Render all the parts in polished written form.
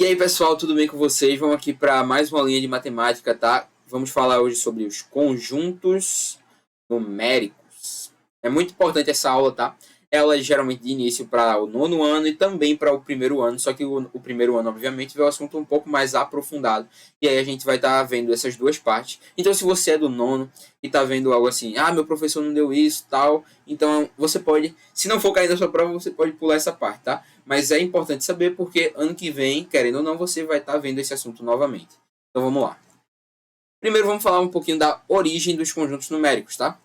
E aí, pessoal, tudo bem com vocês? Vamos aqui para mais uma linha de matemática, tá? Vamos falar hoje sobre os conjuntos numéricos. É muito importante essa aula, tá? Ela é geralmente de início para o nono ano e também para o primeiro ano, só que o primeiro ano, obviamente, vê o assunto um pouco mais aprofundado. E aí a gente vai estar vendo essas duas partes. Então, se você é do nono e está vendo algo assim, meu professor não deu isso, tal, então você pode, se não for cair na sua prova, você pode pular essa parte, tá? Mas é importante saber porque ano que vem, querendo ou não, você vai estar vendo esse assunto novamente. Então vamos lá. Primeiro vamos falar um pouquinho da origem dos conjuntos numéricos, tá?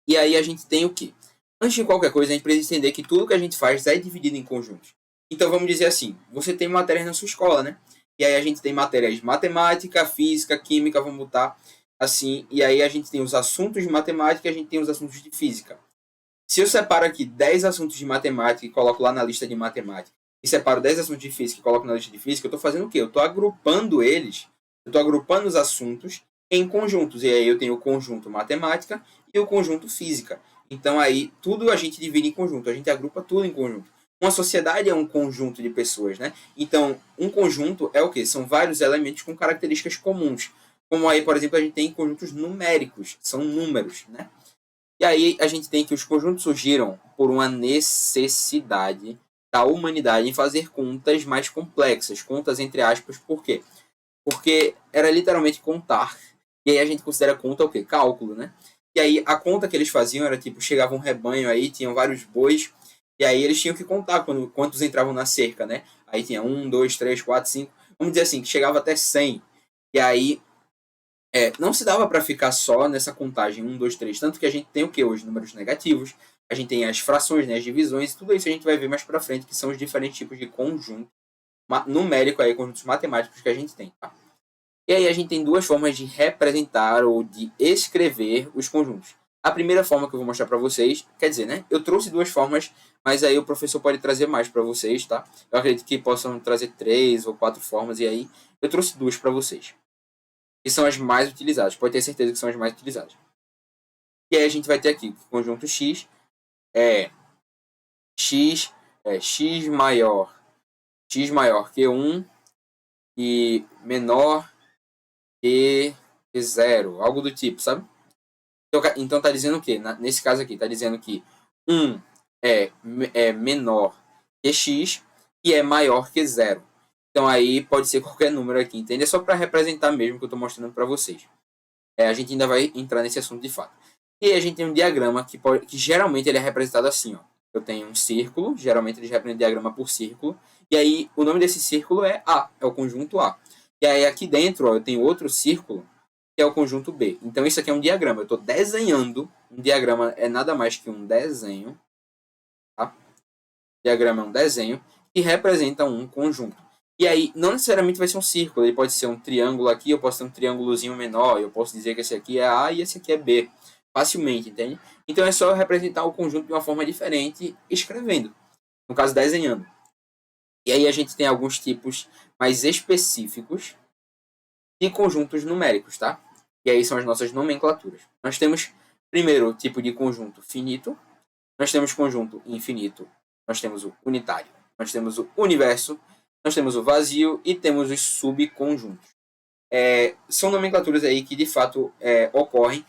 E aí a gente tem o quê? Antes de qualquer coisa, a gente precisa entender que tudo que a gente faz é dividido em conjuntos. Então vamos dizer assim, você tem matérias na sua escola, né? E aí a gente tem matérias de matemática, física, química, vamos botar assim. E aí a gente tem os assuntos de matemática e a gente tem os assuntos de física. Se eu separo aqui 10 assuntos de matemática e coloco lá na lista de matemática, e separo 10 assuntos de física e coloco na lista de física, eu estou fazendo o quê? Eu estou agrupando eles, eu estou agrupando os assuntos em conjuntos. E aí eu tenho o conjunto matemática e o conjunto física. Então aí tudo a gente divide em conjunto, a gente agrupa tudo em conjunto. Uma sociedade é um conjunto de pessoas, né? Então, um conjunto é o quê? São vários elementos com características comuns. Como aí, por exemplo, a gente tem conjuntos numéricos, são números, né? E aí a gente tem que os conjuntos surgiram por uma necessidade da humanidade em fazer contas mais complexas, contas entre aspas, por quê? Porque era literalmente contar. E aí a gente considera conta o quê? Cálculo, né? E aí a conta que eles faziam era tipo, chegava um rebanho aí, tinham vários bois, e aí eles tinham que contar quantos entravam na cerca, né? Aí tinha 1, 2, 3, 4, 5, vamos dizer assim, que chegava até 100. E aí não se dava para ficar só nessa contagem 1, 2, 3. Tanto que a gente tem o que hoje? Números negativos. A gente tem as frações, né, as divisões. Tudo isso a gente vai ver mais para frente, que são os diferentes tipos de conjunto numérico, aí, conjuntos matemáticos que a gente tem. Tá? E aí a gente tem duas formas de representar ou de escrever os conjuntos. A primeira forma que eu vou mostrar para vocês, quer dizer, né? Eu trouxe duas formas, mas aí o professor pode trazer mais para vocês, tá? Eu acredito que possam trazer 3 ou 4 formas, e aí eu trouxe duas para vocês que são as mais utilizadas. Pode ter certeza que são as mais utilizadas. E aí a gente vai ter aqui o conjunto X é X maior que 1 e menor que 0, algo do tipo, sabe? Então tá dizendo o quê? Nesse caso aqui, tá dizendo que 1 é menor que X e é maior que 0. Então aí pode ser qualquer número aqui, entende? É só para representar mesmo que eu estou mostrando para vocês. A gente ainda vai entrar nesse assunto de fato. E aí a gente tem um diagrama que geralmente ele é representado assim, ó. Eu tenho um círculo, geralmente eles representam diagrama por círculo, e aí o nome desse círculo é A, é o conjunto A. E aí aqui dentro, ó, eu tenho outro círculo, que é o conjunto B. Então isso aqui é um diagrama, eu estou desenhando, um diagrama é nada mais que um desenho, tá? Diagrama é um desenho que representa um conjunto. E aí, não necessariamente vai ser um círculo, ele pode ser um triângulo aqui, eu posso ter um triângulozinho menor, eu posso dizer que esse aqui é A e esse aqui é B, facilmente, entende? Então é só representar o conjunto de uma forma diferente, escrevendo, no caso desenhando. E aí a gente tem alguns tipos mais específicos de conjuntos numéricos, tá? E aí são as nossas nomenclaturas. Nós temos, primeiro, o tipo de conjunto finito, nós temos conjunto infinito, nós temos o unitário, nós temos o universo, nós temos o vazio e temos os subconjuntos. São nomenclaturas aí que de fato ocorrem.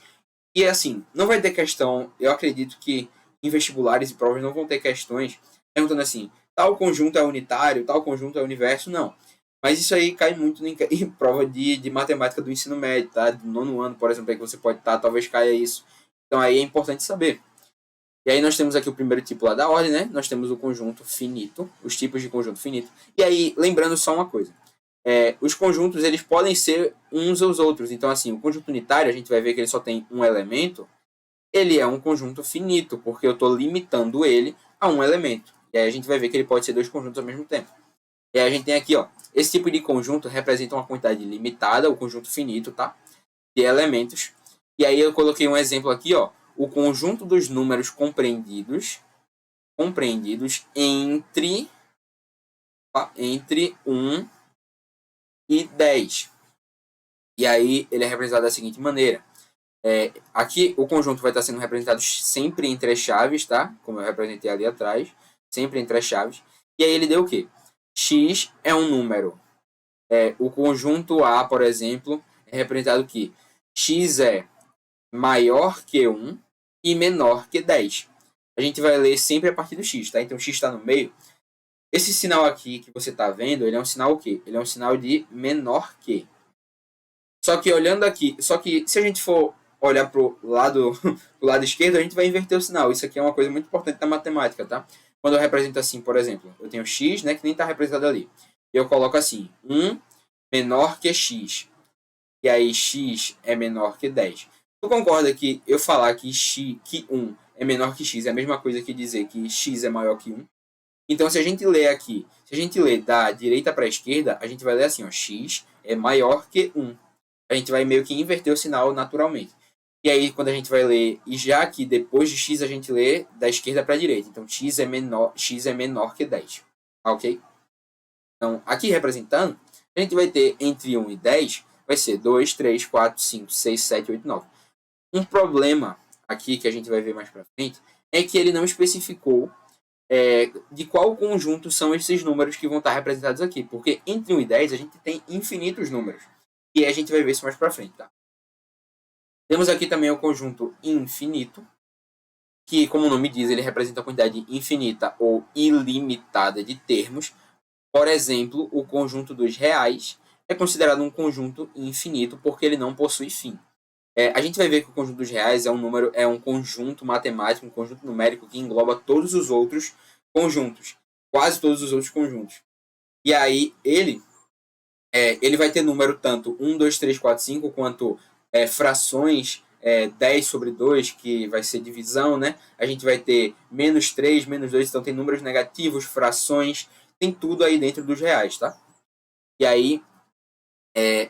E assim, não vai ter questão, eu acredito que em vestibulares e provas não vão ter questões perguntando assim, tal conjunto é unitário, tal conjunto é universo, não. Mas isso aí cai muito em prova de matemática do ensino médio, tá? Do nono ano, por exemplo, aí que você pode estar, talvez caia isso. Então aí é importante saber. E aí nós temos aqui o primeiro tipo lá da ordem, né? Nós temos o conjunto finito, os tipos de conjunto finito. E aí, lembrando só uma coisa. Os conjuntos, eles podem ser uns aos outros. Então, assim, o conjunto unitário, a gente vai ver que ele só tem um elemento. Ele é um conjunto finito, porque eu estou limitando ele a um elemento. E aí a gente vai ver que ele pode ser dois conjuntos ao mesmo tempo. E aí a gente tem aqui, ó, esse tipo de conjunto representa uma quantidade limitada, o conjunto finito, tá? De elementos. E aí eu coloquei um exemplo aqui, ó. O conjunto dos números compreendidos entre 1 e 10. E aí ele é representado da seguinte maneira. Aqui o conjunto vai estar sendo representado sempre entre as chaves, tá? Como eu representei ali atrás. Sempre entre as chaves. E aí ele deu o quê? x é um número. O conjunto A, por exemplo, é representado que x é maior que 1 e menor que 10. A gente vai ler sempre a partir do x, tá? Então, x está no meio. Esse sinal aqui que você está vendo, ele é um sinal o quê? Ele é um sinal de menor que. Só que olhando aqui, se a gente for olhar pro lado esquerdo, a gente vai inverter o sinal. Isso aqui é uma coisa muito importante da matemática, tá? Quando eu represento assim, por exemplo, eu tenho x, né, que nem está representado ali. E eu coloco assim, 1 menor que x. E aí x é menor que 10. Tu concorda que eu falar que 1 é menor que x é a mesma coisa que dizer que x é maior que 1? Então, se a gente ler aqui, se a gente ler da direita para a esquerda, a gente vai ler assim, ó, x é maior que 1. A gente vai meio que inverter o sinal naturalmente. E aí, quando a gente vai ler, e já que depois de x a gente lê da esquerda para a direita. Então, x é menor que 10. Ok? Então, aqui representando, a gente vai ter entre 1 e 10, vai ser 2, 3, 4, 5, 6, 7, 8, 9. Um problema aqui que a gente vai ver mais para frente é que ele não especificou de qual conjunto são esses números que vão estar representados aqui. Porque entre 1 e 10 a gente tem infinitos números. E a gente vai ver isso mais para frente, tá? Temos aqui também o conjunto infinito, que, como o nome diz, ele representa a quantidade infinita ou ilimitada de termos. Por exemplo, o conjunto dos reais é considerado um conjunto infinito porque ele não possui fim. A gente vai ver que o conjunto dos reais é um conjunto matemático, um conjunto numérico que engloba todos os outros conjuntos, quase todos os outros conjuntos. E aí ele vai ter número tanto 1, 2, 3, 4, 5, quanto frações 10 sobre 2, que vai ser divisão, né? A gente vai ter menos 3, menos 2, então tem números negativos, frações, tem tudo aí dentro dos reais, tá? E aí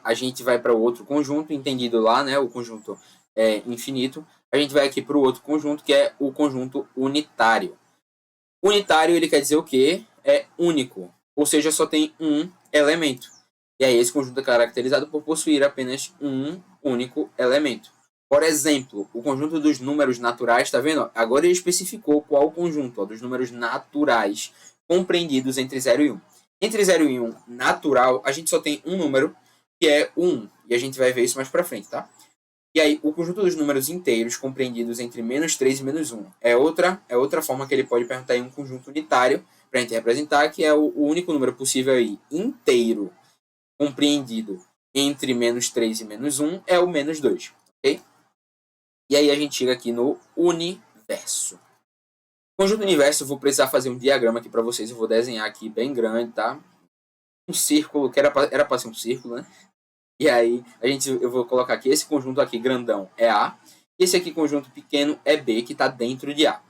a gente vai para o outro conjunto, entendido lá, né? O conjunto infinito. A gente vai aqui para o outro conjunto, que é o conjunto unitário. Unitário, ele quer dizer o quê? É único, ou seja, só tem um elemento. E aí esse conjunto é caracterizado por possuir apenas um único elemento. Por exemplo, o conjunto dos números naturais, está vendo? Agora ele especificou qual o conjunto dos números naturais compreendidos entre 0 e 1. Entre 0 e 1 natural, a gente só tem um número, que é o 1. E a gente vai ver isso mais para frente, tá? E aí, o conjunto dos números inteiros compreendidos entre menos 3 e menos 1 é outra forma que ele pode perguntar em um conjunto unitário para a gente representar, que é o único número possível aí, inteiro, compreendido entre menos 3 e menos 1, é o menos 2. Ok? E aí a gente chega aqui no universo. Conjunto universo, eu vou precisar fazer um diagrama aqui para vocês. Eu vou desenhar aqui bem grande, tá? Um círculo, que era para ser um círculo, né? E aí, eu vou colocar aqui, esse conjunto aqui grandão é A, e esse aqui conjunto pequeno é B, que está dentro de A.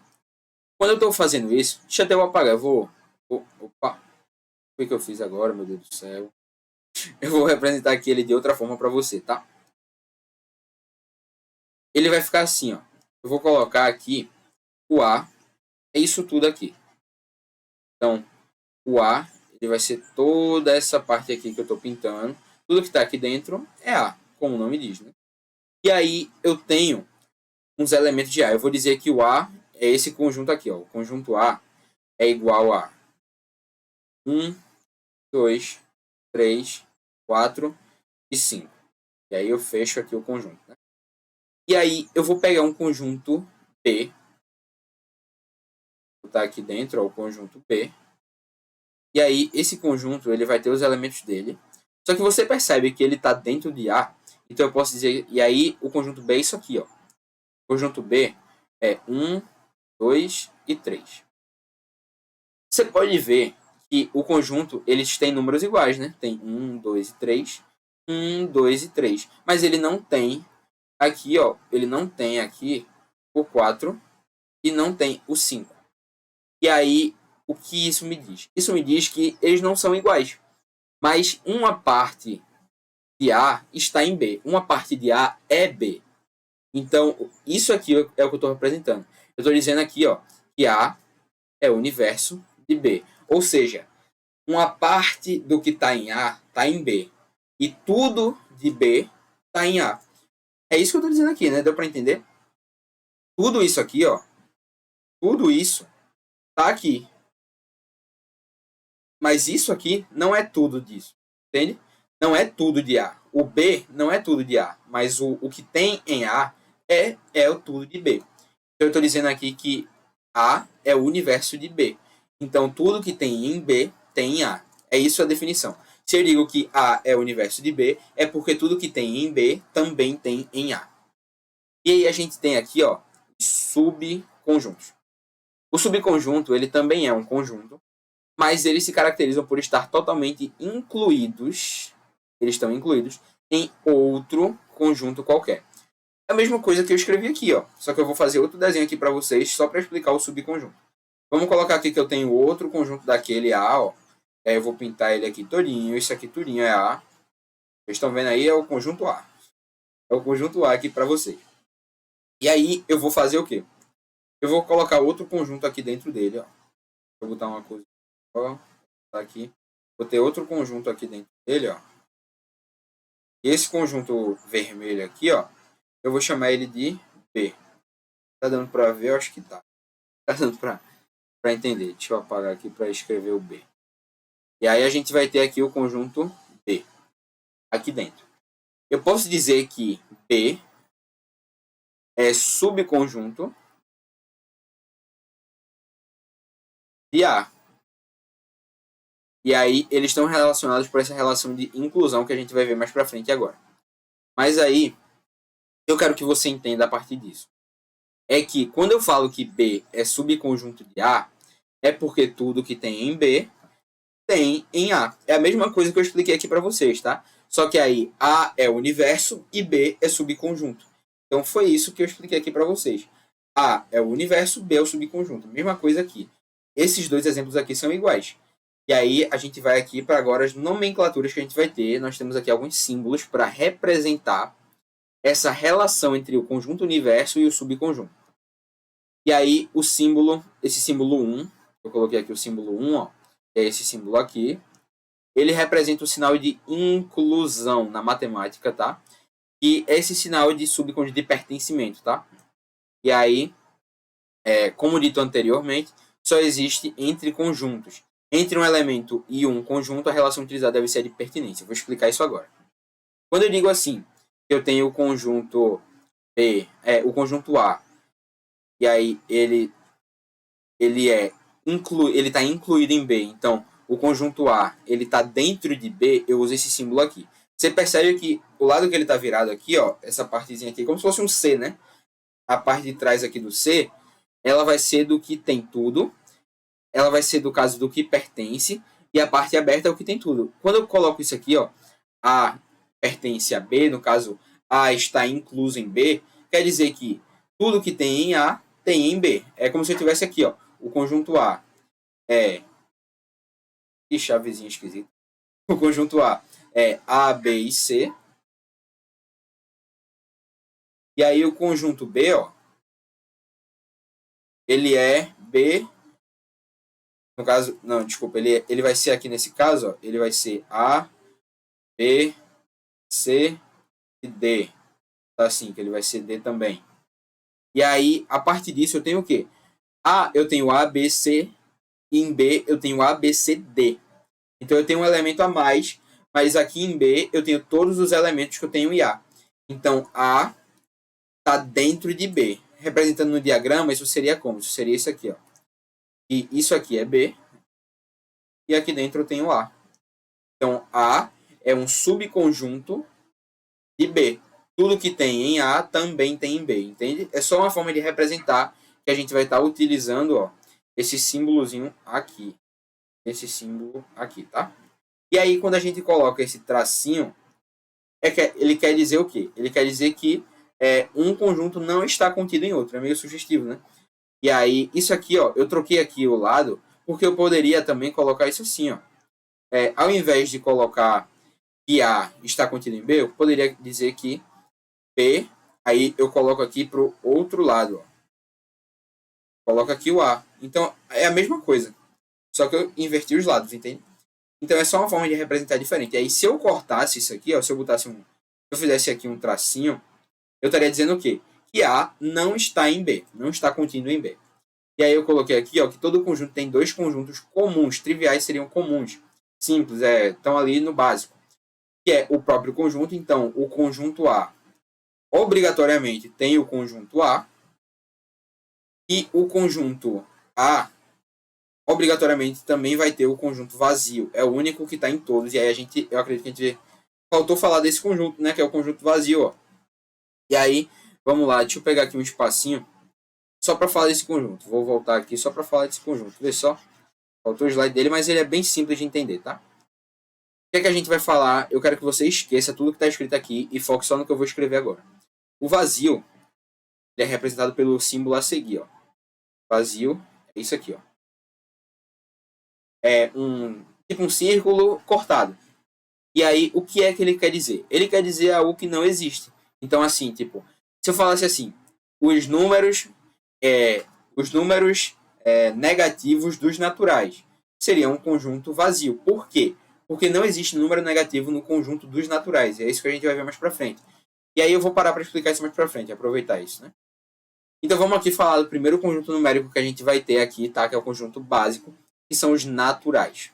Quando eu estou fazendo isso, deixa até eu apagar, opa, o que eu fiz agora, meu Deus do céu? Eu vou representar aqui ele de outra forma para você, tá? Ele vai ficar assim, ó. Eu vou colocar aqui o A, é isso tudo aqui. Então, o A, ele vai ser toda essa parte aqui que eu estou pintando. Tudo que está aqui dentro é A, como o nome diz, né? E aí eu tenho uns elementos de A. Eu vou dizer que o A é esse conjunto aqui, ó. O conjunto A é igual a 1, 2, 3, 4 e 5. E aí eu fecho aqui o conjunto, né? E aí eu vou pegar um conjunto B, vou botar aqui dentro, ó, o conjunto B. E aí esse conjunto ele vai ter os elementos dele. Só que você percebe que ele está dentro de A. Então eu posso dizer, e aí o conjunto B é isso aqui, ó. O conjunto B é 1, 2 e 3. Você pode ver que o conjunto eles têm números iguais, né? Tem 1, 2 e 3. 1, 2 e 3. Mas ele não tem aqui, ó. Ele não tem aqui o 4 e não tem o 5. E aí, o que isso me diz? Isso me diz que eles não são iguais. Mas uma parte de A está em B. Uma parte de A é B. Então, isso aqui é o que eu estou representando. Eu estou dizendo aqui, ó, que A é o universo de B. Ou seja, uma parte do que está em A está em B. E tudo de B está em A. É isso que eu estou dizendo aqui, né? Deu para entender? Tudo isso aqui, ó. Tudo isso está aqui. Mas isso aqui não é tudo disso, entende? Não é tudo de A. O B não é tudo de A, mas o que tem em A é o tudo de B. Então, eu estou dizendo aqui que A é o universo de B. Então, tudo que tem em B tem em A. É isso a definição. Se eu digo que A é o universo de B, é porque tudo que tem em B também tem em A. E aí a gente tem aqui, ó, subconjuntos. O subconjunto, ele também é um conjunto, mas eles se caracterizam por estar totalmente incluídos, eles estão incluídos em outro conjunto qualquer. É a mesma coisa que eu escrevi aqui, ó, só que eu vou fazer outro desenho aqui para vocês, só para explicar o subconjunto. Vamos colocar aqui que eu tenho outro conjunto daquele A, ó. Eu vou pintar ele aqui todinho, isso aqui tudinho é A. Vocês estão vendo aí, é o conjunto A. É o conjunto A aqui para vocês. E aí eu vou fazer o quê? Eu vou colocar outro conjunto aqui dentro dele, ó. Vou botar uma coisa, ó, aqui. Vou ter outro conjunto aqui dentro dele, ó. E esse conjunto vermelho aqui, ó, eu vou chamar ele de B. Tá dando para ver? Eu acho que tá. Tá dando para entender. Deixa eu apagar aqui para escrever o B. E aí a gente vai ter aqui o conjunto B aqui dentro. Eu posso dizer que B é subconjunto de A. E aí eles estão relacionados por essa relação de inclusão que a gente vai ver mais para frente agora. Mas aí eu quero que você entenda a partir disso. É que quando eu falo que B é subconjunto de A, é porque tudo que tem em B tem em A. É a mesma coisa que eu expliquei aqui para vocês, tá? Só que aí A é o universo e B é subconjunto. Então foi isso que eu expliquei aqui para vocês. A é o universo, B é o subconjunto. Mesma coisa aqui. Esses dois exemplos aqui são iguais. E aí a gente vai aqui para agora as nomenclaturas que a gente vai ter. Nós temos aqui alguns símbolos para representar essa relação entre o conjunto universo e o subconjunto. E aí o símbolo, esse símbolo 1, eu coloquei aqui o símbolo 1, ó, é esse símbolo aqui. Ele representa o sinal de inclusão na matemática, tá? E esse sinal de subconjunto de pertencimento, tá? E aí, como dito anteriormente, só existe entre conjuntos. Entre um elemento e um conjunto, a relação utilizada deve ser de pertinência. Eu vou explicar isso agora. Quando eu digo assim, eu tenho o conjunto B, o conjunto A, e aí ele está incluído em B. Então, o conjunto A ele está dentro de B, eu uso esse símbolo aqui. Você percebe que o lado que ele está virado aqui, ó, essa partezinha aqui, como se fosse um C, né? A parte de trás aqui do C, ela vai ser do que tem tudo, ela vai ser do caso do que pertence, e a parte aberta é o que tem tudo. Quando eu coloco isso aqui, ó, A pertence a B, no caso, A está incluso em B, quer dizer que tudo que tem em A tem em B. É como se eu tivesse aqui, ó, o conjunto A é... Que chavezinha esquisita. O conjunto A é A, B e C. E aí o conjunto B, ó, ele é B... No caso, não, desculpa, ele vai ser aqui nesse caso, ó, ele vai ser A, B, C e D. Tá assim, que ele vai ser D também. E aí, a partir disso, eu tenho o quê? A, eu tenho A, B, C, e em B eu tenho A, B, C, D. Então eu tenho um elemento a mais, mas aqui em B eu tenho todos os elementos que eu tenho em A. Então A está dentro de B. Representando no diagrama, isso seria como? Isso seria isso aqui, ó. E isso aqui é B. E aqui dentro eu tenho A. Então A é um subconjunto de B. Tudo que tem em A também tem em B, entende? É só uma forma de representar que a gente vai estar utilizando, ó, esse símbolozinho aqui. Esse símbolo aqui, tá? E aí, quando a gente coloca esse tracinho, ele quer dizer o quê? Ele quer dizer que um conjunto não está contido em outro. É meio sugestivo, né? E aí, isso aqui, ó, eu troquei aqui o lado, porque eu poderia também colocar isso assim, ó. Ao invés de colocar que A está contido em B, eu poderia dizer que B, aí eu coloco aqui para o outro lado, ó. Coloco aqui o A. Então, é a mesma coisa. Só que eu inverti os lados, entende? Então é só uma forma de representar diferente. E aí, se eu cortasse isso aqui, ó, se eu botasse eu fizesse aqui um tracinho, eu estaria dizendo o quê? Que A não está em B, não está contido em B. E aí eu coloquei aqui, ó, que todo conjunto tem dois conjuntos comuns. Triviais seriam comuns. Simples, estão ali no básico. Que é o próprio conjunto. Então, o conjunto A obrigatoriamente tem o conjunto A. E o conjunto A obrigatoriamente também vai ter o conjunto vazio. É o único que está em todos. E aí eu acredito que a gente faltou falar desse conjunto, né? Que é o conjunto vazio, ó. E aí, vamos lá, deixa eu pegar aqui um espacinho só para falar desse conjunto. Vou voltar aqui só para falar desse conjunto. Vê só. Faltou o slide dele, mas ele é bem simples de entender, tá? O que é que a gente vai falar? Eu quero que você esqueça tudo que está escrito aqui e foque só no que eu vou escrever agora. O vazio ele é representado pelo símbolo a seguir, ó. Vazio é isso aqui, ó. É tipo um círculo cortado. E aí, o que é que ele quer dizer? Ele quer dizer algo que não existe. Então, assim, tipo, se eu falasse assim, os números negativos dos naturais seria um conjunto vazio. Por quê? Porque não existe número negativo no conjunto dos naturais. É isso que a gente vai ver mais pra frente. E aí eu vou parar para explicar isso mais pra frente, aproveitar isso, né? Então vamos aqui falar do primeiro conjunto numérico que a gente vai ter aqui, tá? Que é o conjunto básico, que são os naturais.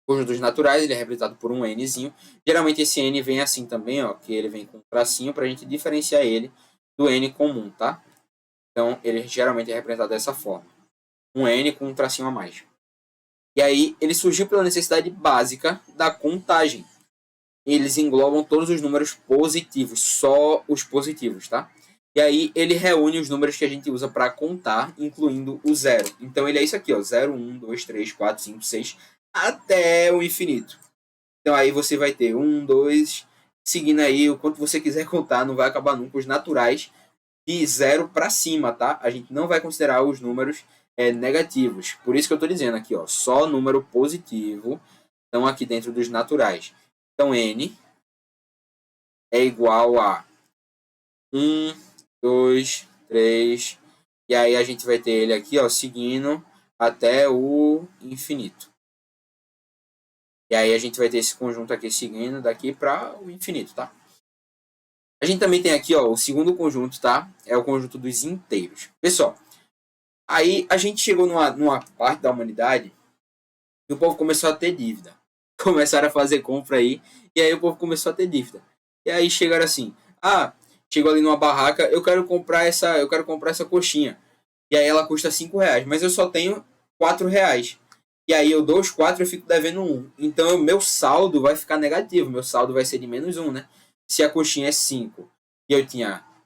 O conjunto dos naturais ele é representado por um nzinho. Geralmente esse n vem assim também, ó, que ele vem com um tracinho para a gente diferenciar ele do n comum, tá? Então ele geralmente é representado dessa forma. Um n com um tracinho a mais. E aí ele surgiu pela necessidade básica da contagem. Eles englobam todos os números positivos, só os positivos, tá? E aí ele reúne os números que a gente usa para contar, incluindo o zero. Então ele é isso aqui, ó, 0, 1, 2, 3, 4, 5, 6, até o infinito. Então aí você vai ter 1, 2, seguindo aí o quanto você quiser contar, não vai acabar nunca. Os naturais de 0 para cima, tá? A gente não vai considerar os números negativos. Por isso que eu estou dizendo aqui, ó, só número positivo estão aqui dentro dos naturais. Então n é igual a 1, 2, 3, e aí a gente vai ter ele aqui, ó, seguindo até o infinito. E aí a gente vai ter esse conjunto aqui seguindo daqui para o infinito, tá? A gente também tem aqui, ó, o segundo conjunto, tá? É o conjunto dos inteiros. Pessoal, aí a gente chegou numa parte da humanidade e o povo começou a ter dívida. Começaram a fazer compra aí, e aí o povo começou a ter dívida. E aí chegaram assim, chegou ali numa barraca, eu quero comprar essa coxinha. E aí ela custa 5 reais, mas eu só tenho 4 reais. E aí eu dou os 4 e eu fico devendo 1. Então meu saldo vai ficar negativo, meu saldo vai ser de menos 1, né? Se a coxinha é 5,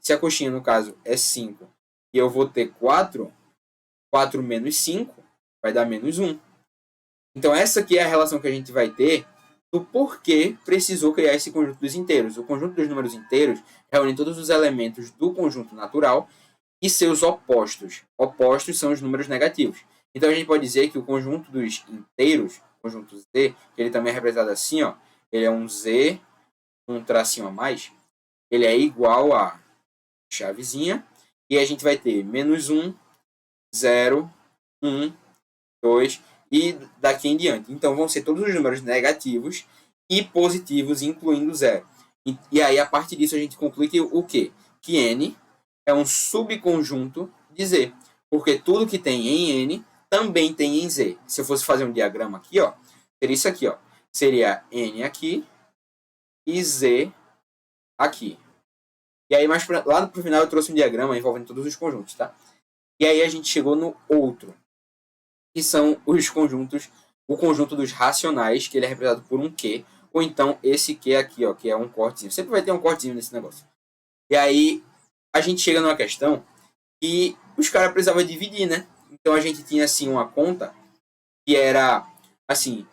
se a coxinha no caso é 5, e eu vou ter 4 menos 5 vai dar menos 1. Então essa aqui é a relação que a gente vai ter do porquê precisou criar esse conjunto dos inteiros. O conjunto dos números inteiros reúne todos os elementos do conjunto natural e seus opostos. Opostos são os números negativos. Então a gente pode dizer que o conjunto dos inteiros, o conjunto Z, que ele também é representado assim, ó, ele é um Z, um tracinho a mais, ele é igual a chavezinha, e a gente vai ter menos 1, 0, 1, 2, e daqui em diante. Então vão ser todos os números negativos e positivos, incluindo zero. E aí, a partir disso, a gente conclui que o quê? Que n é um subconjunto de z. Porque tudo que tem em n também tem em z. Se eu fosse fazer um diagrama aqui, ó, seria isso aqui, ó. Seria n aqui e z aqui. E aí, lá pro final, eu trouxe um diagrama envolvendo todos os conjuntos, tá? E aí a gente chegou no outro, que são os conjuntos, o conjunto dos racionais, que ele é representado por um Q, ou então esse Q aqui, ó, que é um cortezinho. Sempre vai ter um cortezinho nesse negócio. E aí a gente chega numa questão que os caras precisavam dividir, né? Então a gente tinha assim uma conta que era assim,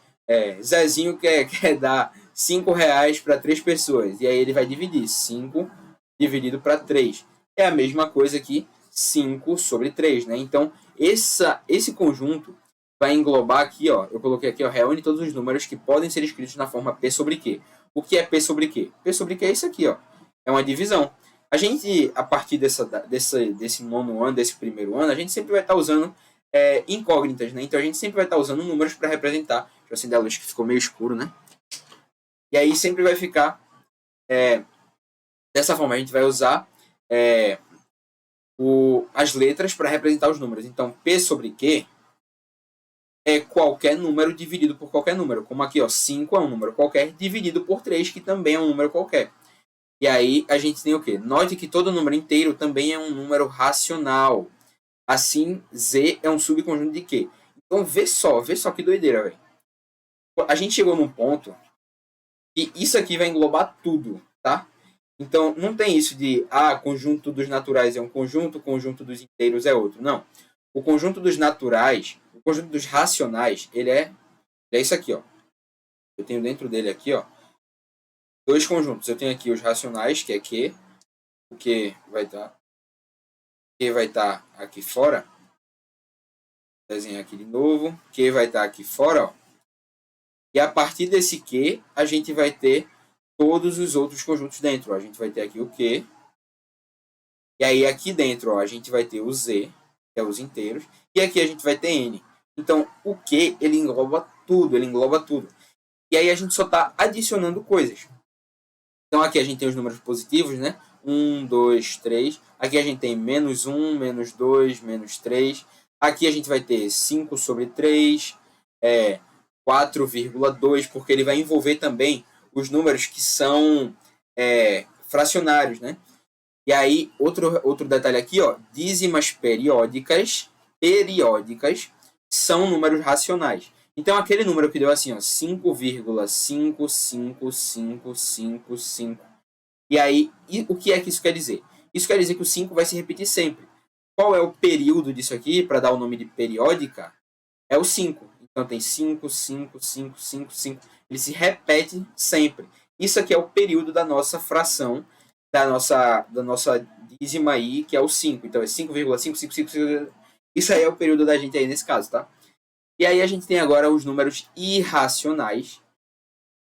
Zezinho quer dar 5 reais para 3 pessoas. E aí ele vai dividir 5 dividido para 3. É a mesma coisa que 5 sobre 3, né? Então, esse conjunto vai englobar aqui, ó, eu coloquei aqui, ó, reúne todos os números que podem ser escritos na forma P sobre Q. O que é P sobre Q? P sobre Q é isso aqui, ó. É uma divisão. A gente, a partir desse nono ano, desse primeiro ano, a gente sempre vai estar usando incógnitas, né? Então a gente sempre vai estar usando números para representar. Deixa eu acender a luz que ficou meio escuro, né? E aí sempre vai ficar dessa forma. A gente vai usar as letras para representar os números. Então, P sobre Q é qualquer número dividido por qualquer número. Como aqui, ó, 5 é um número qualquer, dividido por 3, que também é um número qualquer. E aí, a gente tem o quê? Note que todo número inteiro também é um número racional. Assim, Z é um subconjunto de Q. Então, vê só que doideira, velho. A gente chegou num ponto que isso aqui vai englobar tudo, tá? Então, não tem isso de, conjunto dos naturais é um conjunto, conjunto dos inteiros é outro. Não. O conjunto dos naturais, o conjunto dos racionais, ele é isso aqui, ó. Eu tenho dentro dele aqui, ó, dois conjuntos. Eu tenho aqui os racionais, que é Q, o Q vai estar aqui fora. Vou desenhar aqui de novo. Q vai estar aqui fora, ó. E a partir desse Q, a gente vai ter todos os outros conjuntos dentro. Ó. A gente vai ter aqui o Q. E aí aqui dentro, ó, a gente vai ter o Z, que é os inteiros. E aqui a gente vai ter N. Então, o Q, ele engloba tudo, E aí a gente só está adicionando coisas. Então, aqui a gente tem os números positivos, né? 1, 2, 3. Aqui a gente tem menos 1, menos 2, menos 3. Aqui a gente vai ter 5 sobre 3, 4,2, porque ele vai envolver também os números que são fracionários, né? E aí, outro detalhe aqui, ó, dízimas periódicas são números racionais. Então, aquele número que deu assim, ó, 5,55555. E aí, o que é que isso quer dizer? Isso quer dizer que o 5 vai se repetir sempre. Qual é o período disso aqui, para dar o nome de periódica? É o 5. Então, tem 5, 5, 5, 5, 5. Ele se repete sempre. Isso aqui é o período da nossa fração, da nossa dízima aí, que é o 5. Então, é 5,555. Isso aí é o período da gente aí nesse caso, tá? E aí a gente tem agora os números irracionais,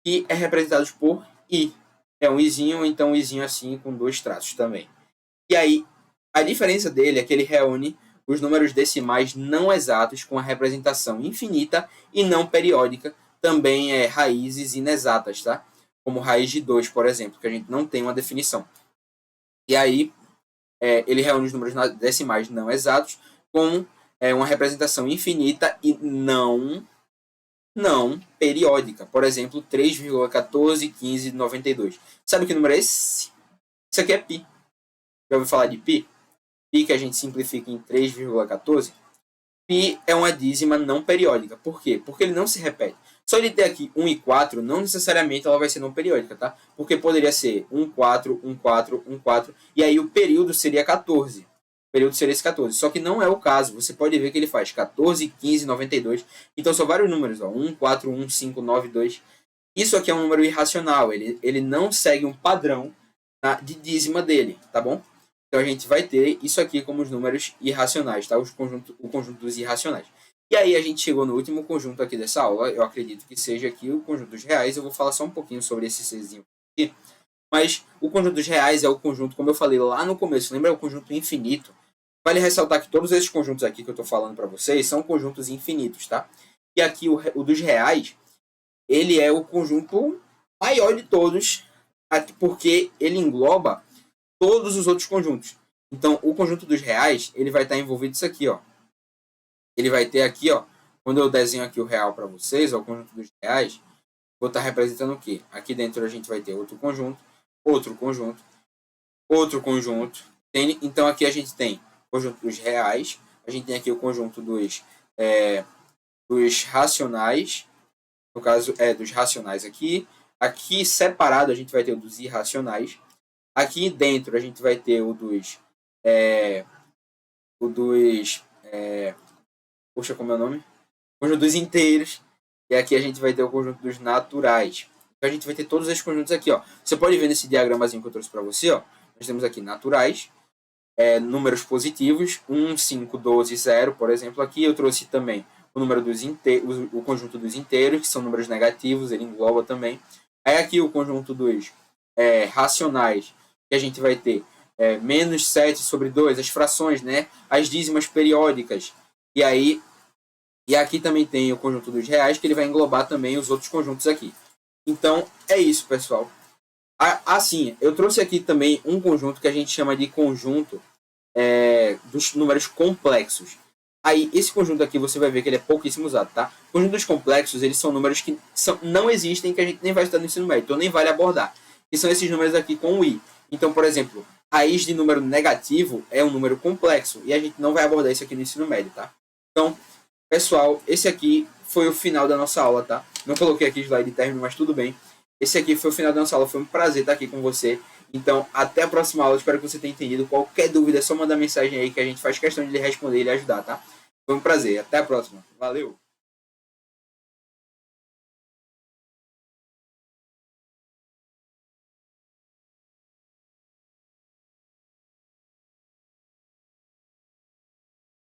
que é representados por I. É um Izinho, então um Izinho assim, com dois traços também. E aí, a diferença dele é que ele reúne os números decimais não exatos com a representação infinita e não periódica, também raízes inexatas, tá? Como raiz de 2, por exemplo, que a gente não tem uma definição. E aí, ele reúne os números decimais não exatos com uma representação infinita e não periódica. Por exemplo, 3,141592. Sabe que número é esse? Isso aqui é π. Já ouviu falar de π? Π que a gente simplifica em 3,14. Π é uma dízima não periódica. Por quê? Porque ele não se repete. Só ele ter aqui 1 e 4, não necessariamente ela vai ser não periódica, tá? Porque poderia ser 1, 4, 1, 4, 1, 4. E aí o período seria 14. O período seria esse 14. Só que não é o caso. Você pode ver que ele faz 14, 15, 92. Então são vários números. Ó. 1, 4, 1, 5, 9, 2. Isso aqui é um número irracional. Ele não segue um padrão de dízima dele, tá bom? Então a gente vai ter isso aqui como os números irracionais, tá? O conjunto dos irracionais. E aí a gente chegou no último conjunto aqui dessa aula. Eu acredito que seja aqui o conjunto dos reais. Eu vou falar só um pouquinho sobre esse Czinho aqui. Mas o conjunto dos reais é o conjunto, como eu falei lá no começo, lembra? É o conjunto infinito. Vale ressaltar que todos esses conjuntos aqui que eu estou falando para vocês são conjuntos infinitos, tá? E aqui o dos reais, ele é o conjunto maior de todos, porque ele engloba todos os outros conjuntos. Então, o conjunto dos reais, ele vai estar envolvido isso aqui, ó. Ele vai ter aqui, ó, quando eu desenho aqui o real para vocês, ó, o conjunto dos reais, vou estar representando o quê? Aqui dentro a gente vai ter outro conjunto, outro conjunto, outro conjunto. Então, aqui a gente tem o conjunto dos reais, a gente tem aqui o conjunto dos racionais, no caso, dos racionais aqui. Aqui, separado, a gente vai ter o dos irracionais. Aqui dentro, a gente vai ter o dos... Poxa, como é o nome? O conjunto dos inteiros. E aqui a gente vai ter o conjunto dos naturais. Então, a gente vai ter todos esses conjuntos aqui, ó. Você pode ver nesse diagramazinho que eu trouxe para você, ó. Nós temos aqui naturais, números positivos, 1, 5, 12, 0, por exemplo. Aqui eu trouxe também o número dos inteiros, o conjunto dos inteiros, que são números negativos, ele engloba também. Aí aqui o conjunto dos racionais, que a gente vai ter menos 7 sobre 2, as frações, né? As dízimas periódicas. E aqui também tem o conjunto dos reais, que ele vai englobar também os outros conjuntos aqui. Então, é isso, pessoal. Assim, eu trouxe aqui também um conjunto que a gente chama de conjunto dos números complexos. Aí, esse conjunto aqui, você vai ver que ele é pouquíssimo usado, tá? Conjuntos complexos, eles são números que não existem, que a gente nem vai estudar no ensino médio, então nem vale abordar. E são esses números aqui com o i. Então, por exemplo, raiz de número negativo é um número complexo, e a gente não vai abordar isso aqui no ensino médio, tá? Então, pessoal, esse aqui foi o final da nossa aula, tá? Não coloquei aqui slide de término, mas tudo bem. Esse aqui foi o final da nossa aula, foi um prazer estar aqui com você. Então, até a próxima aula, espero que você tenha entendido. Qualquer dúvida é só mandar mensagem aí que a gente faz questão de lhe responder e lhe ajudar, tá? Foi um prazer, até a próxima. Valeu!